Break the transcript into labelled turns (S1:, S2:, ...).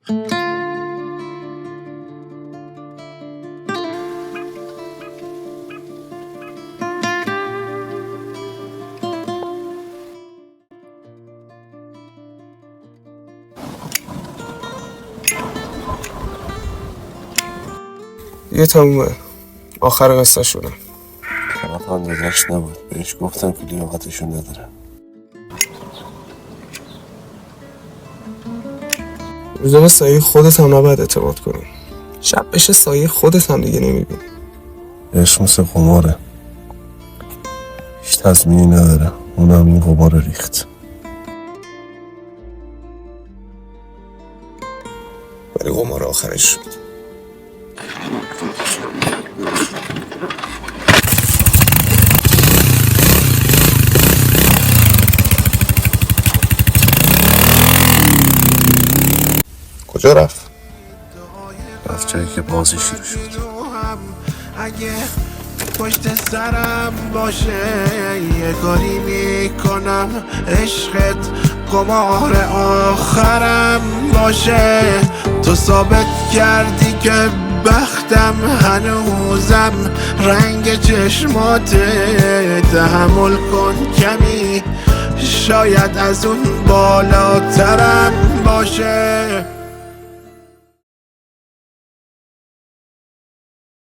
S1: یه تمومه. آخر قصه شونه.
S2: طرف اندازش نبود. بهش گفتم که لیاقتشون نداره.
S1: روزا به سایه خودت هم نباید اعتماد کنی. شب بشه سایه خودت هم دیگه نمیبینی.
S2: عشق مثل قماره. هیچ تضمینی نداره. اونم این قمار ریخت.
S1: ولی قمار آخرش شد. کجا رفت؟
S2: رفت جایی که بازی شروع شد.
S3: اگه پشت سرم باشه یه کاری میکنم عشقت قمار آخرم باشه. تو ثابت کردی که بختم هنوزم رنگ چشماته. تحمل کن کمی شاید از اون بالاترم باشه.